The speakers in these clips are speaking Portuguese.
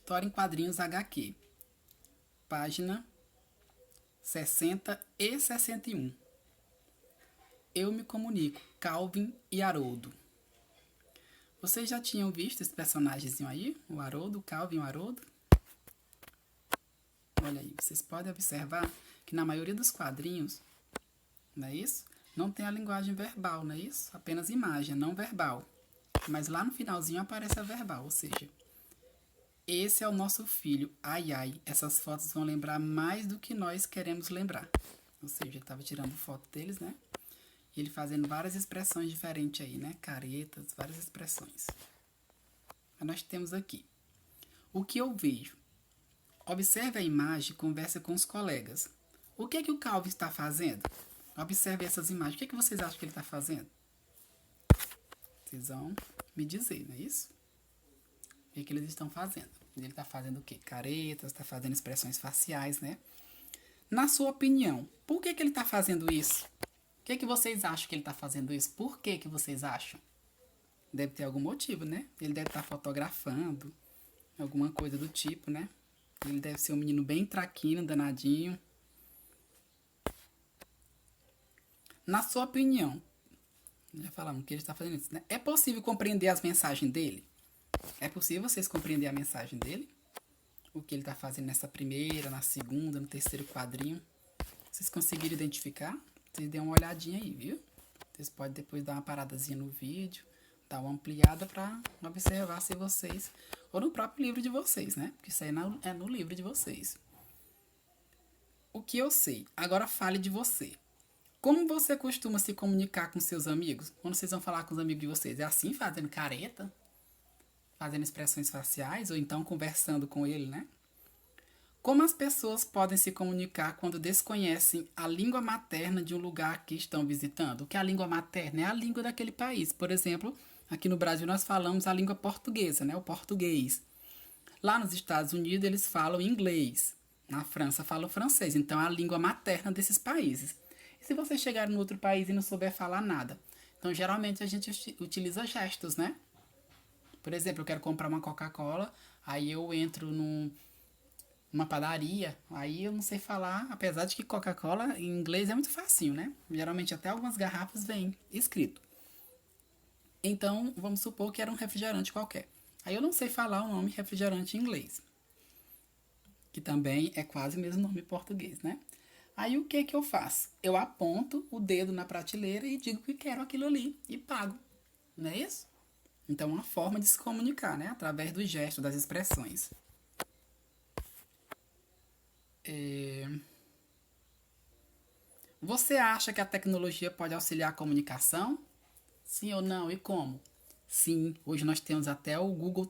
História em Quadrinhos HQ, página 60 e 61. Eu me comunico, Calvin e Haroldo. Vocês já tinham visto esse personagemzinho aí? O Haroldo, o Calvin e o Haroldo? Olha aí, vocês podem observar que na maioria dos quadrinhos, não é isso? Não tem a linguagem verbal, não é isso? Apenas imagem, não verbal. Mas lá no finalzinho aparece a verbal, ou seja, esse é o nosso filho. Ai, ai, essas fotos vão lembrar mais do que nós queremos lembrar. Ou seja, ele estava tirando foto deles, né? E ele fazendo várias expressões diferentes aí, né? Caretas, várias expressões. Mas nós temos aqui. O que eu vejo? Observe a imagem e converse com os colegas. O que é que o Calvin está fazendo? Observe essas imagens. O que é que vocês acham que ele está fazendo? Vocês vão me dizer, não é isso? O que é que eles estão fazendo? Ele está fazendo o quê? Caretas, está fazendo expressões faciais, né? Na sua opinião, por que ele está fazendo isso? O que é que vocês acham que ele está fazendo isso? Por que que vocês acham? Deve ter algum motivo, né? Ele deve estar fotografando, alguma coisa do tipo, né? Ele deve ser um menino bem traquino, danadinho. Na sua opinião, já falamos que ele está fazendo isso, né? É possível compreender as mensagens dele? É possível vocês compreender a mensagem dele? O que ele está fazendo nessa primeira, na segunda, no terceiro quadrinho? Vocês conseguiram identificar? Vocês dêem uma olhadinha aí, viu? Vocês podem depois dar uma paradazinha no vídeo, dar uma ampliada para observar se vocês... Ou no próprio livro de vocês, né? Porque isso aí é no livro de vocês. O que eu sei? Agora fale de você. Como você costuma se comunicar com seus amigos? Quando vocês vão falar com os amigos de vocês? É assim, fazendo careta? Fazendo expressões faciais? Ou então conversando com ele, né? Como as pessoas podem se comunicar quando desconhecem a língua materna de um lugar que estão visitando? O que é a língua materna? É a língua daquele país. Por exemplo, aqui no Brasil nós falamos a língua portuguesa, né? O português. Lá nos Estados Unidos eles falam inglês. Na França falam francês. Então é a língua materna desses países. E se você chegar em outro país e não souber falar nada? Então geralmente a gente utiliza gestos, né? Por exemplo, eu quero comprar uma Coca-Cola, aí eu entro numa padaria, aí eu não sei falar, apesar de que Coca-Cola em inglês é muito facinho, né? Geralmente até algumas garrafas vem escrito. Então, vamos supor que era um refrigerante qualquer. Aí eu não sei falar o nome refrigerante em inglês, que também é quase o mesmo nome em português, né? Aí o que que eu faço? Eu aponto o dedo na prateleira e digo que quero aquilo ali e pago, não é isso? Então, uma forma de se comunicar, né? Através do gesto, das expressões. Você acha que a tecnologia pode auxiliar a comunicação? Sim ou não? E como? Sim, hoje nós temos até o Google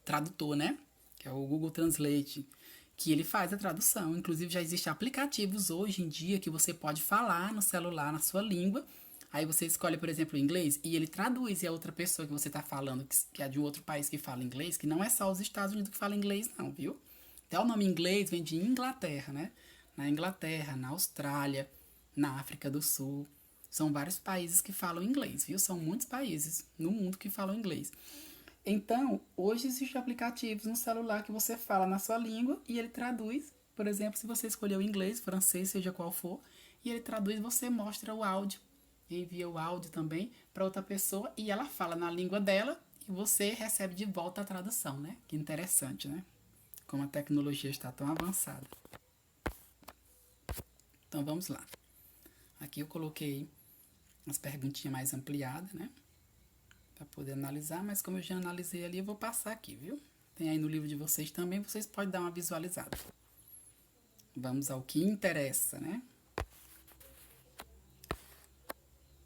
Tradutor, né? Que é o Google Translate, que ele faz a tradução. Inclusive já existem aplicativos hoje em dia que você pode falar no celular, na sua língua. Aí você escolhe, por exemplo, o inglês e ele traduz, e a outra pessoa que você está falando, que é de um outro país que fala inglês, que não é só os Estados Unidos que falam inglês não, viu? Até o nome inglês vem de Inglaterra, né? Na Inglaterra, na Austrália, na África do Sul. São vários países que falam inglês, viu? São muitos países no mundo que falam inglês. Então, hoje existem aplicativos no celular que você fala na sua língua e ele traduz. Por exemplo, se você escolher o inglês, francês, seja qual for, e ele traduz, você mostra o áudio. Envia o áudio também para outra pessoa e ela fala na língua dela e você recebe de volta a tradução, né? Que interessante, né? Como a tecnologia está tão avançada. Então, vamos lá. Aqui eu coloquei umas perguntinhas mais ampliadas, né? Para poder analisar, mas como eu já analisei ali, eu vou passar aqui, viu? Tem aí no livro de vocês também, vocês podem dar uma visualizada. Vamos ao que interessa, né?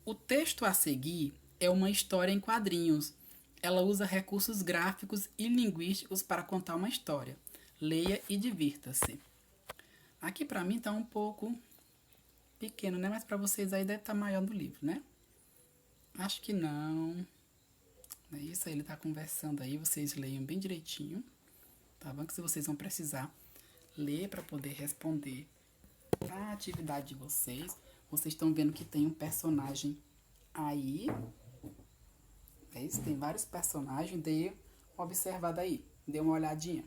O texto a seguir é uma história em quadrinhos. Ela usa recursos gráficos e linguísticos para contar uma história. Leia e divirta-se. Aqui para mim tá um pouco pequeno, né? Mas para vocês aí deve estar maior no livro, né? Acho que não. É isso aí, ele tá conversando aí, vocês leiam bem direitinho, tá bom? Que se vocês vão precisar ler para poder responder a atividade de vocês. Vocês estão vendo que tem um personagem aí. É isso, tem vários personagens, dê uma observada aí, dê uma olhadinha.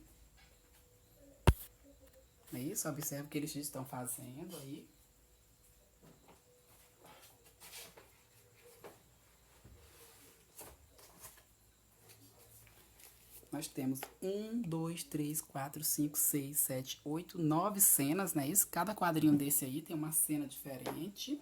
É isso, observe o que eles estão fazendo aí. Nós temos 1, 2, 3, 4, 5, 6, 7, 8, 9 cenas, né? Isso, cada quadrinho desse aí tem uma cena diferente.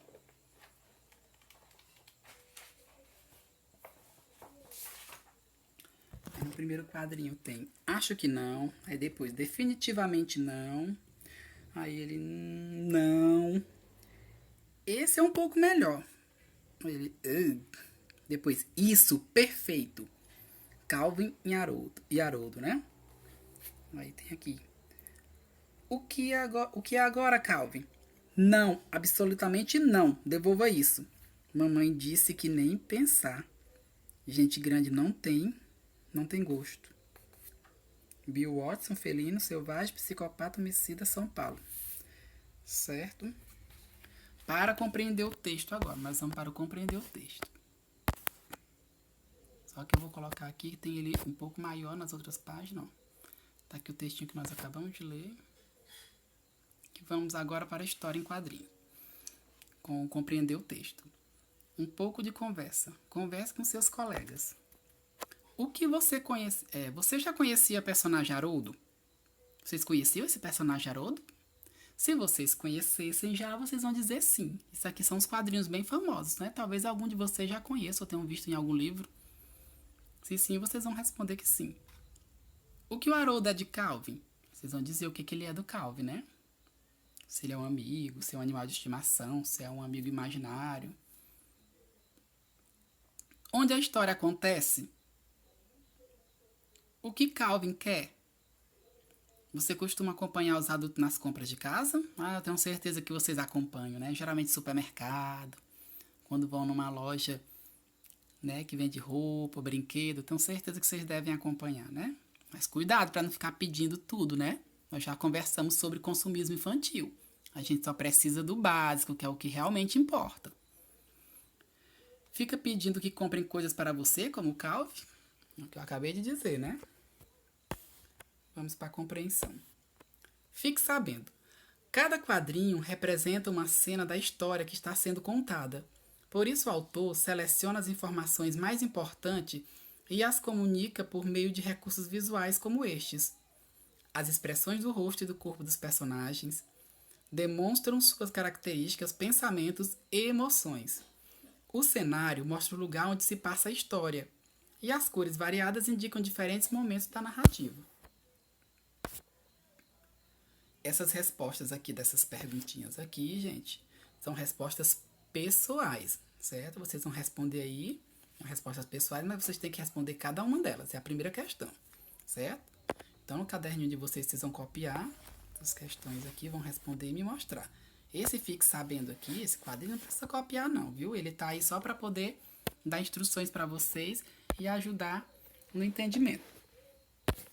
No primeiro quadrinho tem acho que não, aí depois definitivamente não, aí ele não. Esse é um pouco melhor. Ele, depois isso, perfeito. Calvin e Haroldo, né? Aí tem aqui. O que é agora, Calvin? Não, absolutamente não. Devolva isso. Mamãe disse que nem pensar. Gente grande não tem gosto. Bill Watson, felino, selvagem, psicopata, homicida, São Paulo. Certo? Para compreender o texto agora. Nós vamos para compreender o texto. Só que eu vou colocar aqui, tem ele um pouco maior nas outras páginas. Ó. Tá aqui o textinho que nós acabamos de ler. Que vamos agora para a história em quadrinho. Com compreender o texto. Um pouco de conversa. Converse com seus colegas. O que você conhece? Você já conhecia o personagem Haroldo? Vocês conheciam esse personagem Haroldo? Se vocês conhecessem já, vocês vão dizer sim. Isso aqui são os quadrinhos bem famosos, né? Talvez algum de vocês já conheça ou tenham visto em algum livro. Se sim, vocês vão responder que sim. O que o Haroldo é de Calvin? Vocês vão dizer o que ele é do Calvin, né? Se ele é um amigo, se é um animal de estimação, se é um amigo imaginário. Onde a história acontece? O que Calvin quer? Você costuma acompanhar os adultos nas compras de casa? Eu tenho certeza que vocês acompanham, né? Geralmente supermercado, quando vão numa loja, né, que vende roupa, brinquedo, tenho certeza que vocês devem acompanhar, né? Mas cuidado para não ficar pedindo tudo, né? Nós já conversamos sobre consumismo infantil. A gente só precisa do básico, que é o que realmente importa. Fica pedindo que comprem coisas para você, como o Calvin, o que eu acabei de dizer, né? Vamos para a compreensão. Fique sabendo, cada quadrinho representa uma cena da história que está sendo contada. Por isso o autor seleciona as informações mais importantes e as comunica por meio de recursos visuais como estes. As expressões do rosto e do corpo dos personagens demonstram suas características, pensamentos e emoções. O cenário mostra o lugar onde se passa a história, e as cores variadas indicam diferentes momentos da narrativa. Essas respostas aqui, dessas perguntinhas aqui, gente, são respostas pessoais, certo? Vocês vão responder aí, respostas pessoais, mas vocês têm que responder cada uma delas, é a primeira questão, certo? Então, no caderninho de vocês vão copiar as questões aqui, vão responder e me mostrar. Esse fique sabendo aqui, esse quadrinho não precisa copiar não, viu? Ele tá aí só para poder dar instruções para vocês e ajudar no entendimento.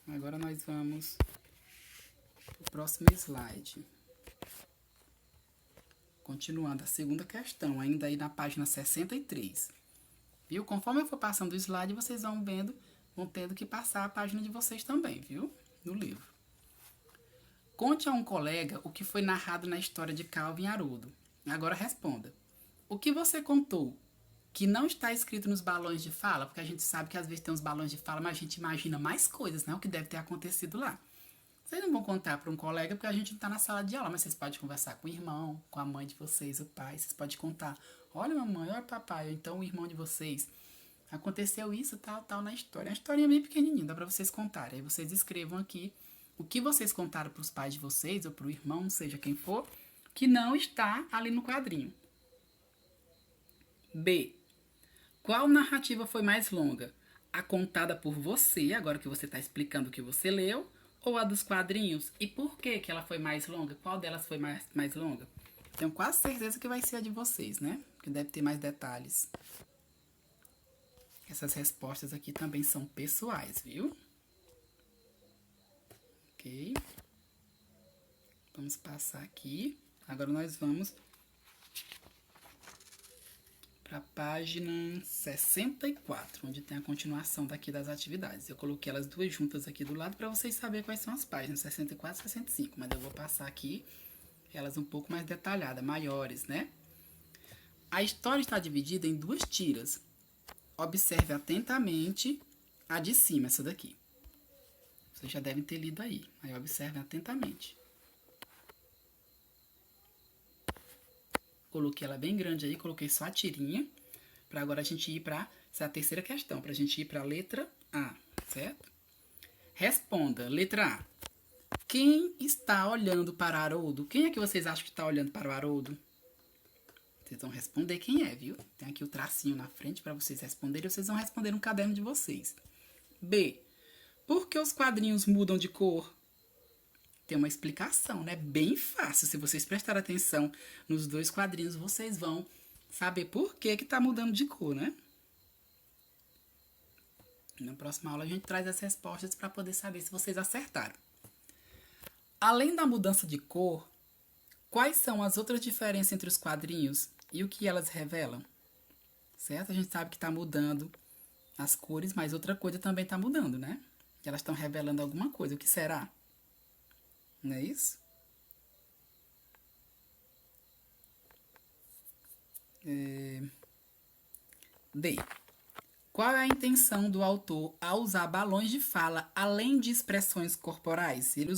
Agora nós vamos para o próximo slide. Continuando a segunda questão, ainda aí na página 63. Viu? Conforme eu for passando o slide, vocês vão vendo, vão tendo que passar a página de vocês também, viu? No livro. Conte a um colega o que foi narrado na história de Calvin e Haroldo. Agora responda. O que você contou que não está escrito nos balões de fala? Porque a gente sabe que às vezes tem uns balões de fala, mas a gente imagina mais coisas, né? O que deve ter acontecido lá. Vocês não vão contar para um colega porque a gente não está na sala de aula, mas vocês podem conversar com o irmão, com a mãe de vocês, o pai. Vocês podem contar. Olha, mamãe, olha, papai, ou então o irmão de vocês. Aconteceu isso, tal, tal, na história. É uma historinha bem pequenininha, dá para vocês contarem. Aí vocês escrevam aqui o que vocês contaram para os pais de vocês, ou para o irmão, seja quem for, que não está ali no quadrinho. B. Qual narrativa foi mais longa? A contada por você, agora que você está explicando o que você leu, ou a dos quadrinhos? E por que ela foi mais longa? Qual delas foi mais longa? Tenho quase certeza que vai ser a de vocês, né? Que deve ter mais detalhes. Essas respostas aqui também são pessoais, viu? Ok. Vamos passar aqui. Agora nós vamos para a página 64, onde tem a continuação daqui das atividades. Eu coloquei elas duas juntas aqui do lado para vocês saberem quais são as páginas, 64 e 65, mas eu vou passar aqui elas um pouco mais detalhadas, maiores, né? A história está dividida em duas tiras. Observe atentamente a de cima, essa daqui. Vocês já devem ter lido aí, aí observem atentamente. Coloquei ela bem grande aí, coloquei só a tirinha, para agora a gente ir para essa é a terceira questão, para a gente ir para a letra A, certo? Responda, letra A. Quem está olhando para Haroldo? Quem é que vocês acham que está olhando para o Haroldo? Vocês vão responder quem é, viu? Tem aqui o tracinho na frente para vocês responderem, vocês vão responder no caderno de vocês. B. Por que os quadrinhos mudam de cor? Tem uma explicação, né? Bem fácil. Se vocês prestarem atenção nos dois quadrinhos, vocês vão saber por que que tá mudando de cor, né? Na próxima aula a gente traz as respostas para poder saber se vocês acertaram. Além da mudança de cor, quais são as outras diferenças entre os quadrinhos e o que elas revelam? Certo? A gente sabe que está mudando as cores, mas outra coisa também está mudando, né? Elas estão revelando alguma coisa. O que será? Não é isso? D. Qual é a intenção do autor ao usar balões de fala além de expressões corporais? Ele